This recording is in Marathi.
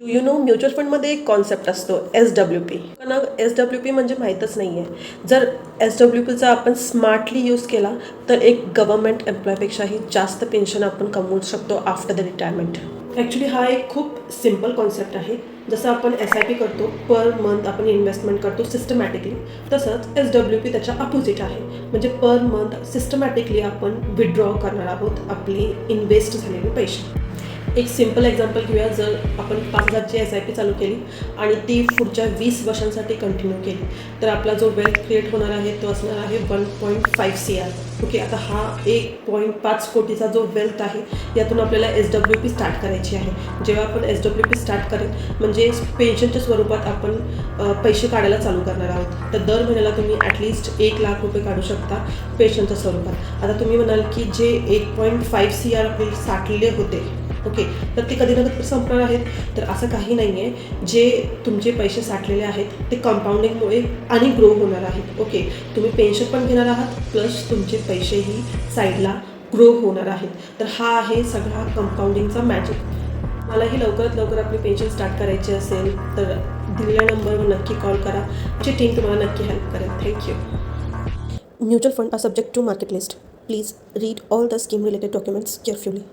म्युच्युअल फंडमध्ये एक कॉन्सेप्ट असतो SWP. पण SWP म्हणजे माहीतच नाही आहे. जर SWPचा आपण स्मार्टली यूज केला तर एक गव्हर्नमेंट एम्प्लॉयपेक्षाही जास्त पेन्शन आपण कमवू शकतो आफ्टर द रिटायरमेंट. ॲक्च्युली हा एक खूप सिम्पल कॉन्सेप्ट आहे. जसं आपण SIP करतो, पर मंथ आपण इन्व्हेस्टमेंट करतो सिस्टमॅटिकली, तसंच SWP त्याच्या अपोजिट आहे. म्हणजे पर मंथ सिस्टमॅटिकली आपण विड्रॉ करणार आहोत आपली इन्व्हेस्ट झालेले पैसे. एक सिम्पल एक्झाम्पल घेऊया. जर आपण 5,000ची SIP चालू केली आणि ती पुढच्या 20 वर्षांसाठी कंटिन्यू केली तर आपला जो वेल्थ क्रिएट होणार आहे तो असणार आहे 1.5 CR. ओके, आता हा 1.5 कोटीचा जो वेल्थ आहे यातून आपल्याला SWP स्टार्ट करायची आहे. जेव्हा आपण SWP स्टार्ट करेल म्हणजे पेन्शनच्या स्वरूपात आपण पैसे काढायला चालू करणार आहोत. तर दर महिन्याला तुम्ही ॲटलिस्ट 1,00,000 रुपये काढू शकता पेन्शनच्या स्वरूपात. आता तुम्ही म्हणाल की जे 1.5 CR आपले साठलेले होते, ओके, तर ते कधी ना कधी संपणार आहेत. तर असं काही नाही आहे. जे तुमचे पैसे साठलेले आहेत ते कंपाऊंडिंगमुळे आणि ग्रो होणार आहेत. ओके, तुम्ही पेन्शन पण घेणार आहात प्लस तुमचे पैसेही साईडला ग्रो होणार आहेत. तर हा आहे सगळा कंपाऊंडिंगचा मॅजिक. मलाही लवकरात लवकर आपली पेन्शन स्टार्ट करायची असेल तर दिलेल्या नंबरवर नक्की कॉल करा. आमची टीम तुम्हाला नक्की हेल्प करेल. Thank you. Mutual fund are subject to market list. Please read all the scheme related documents carefully.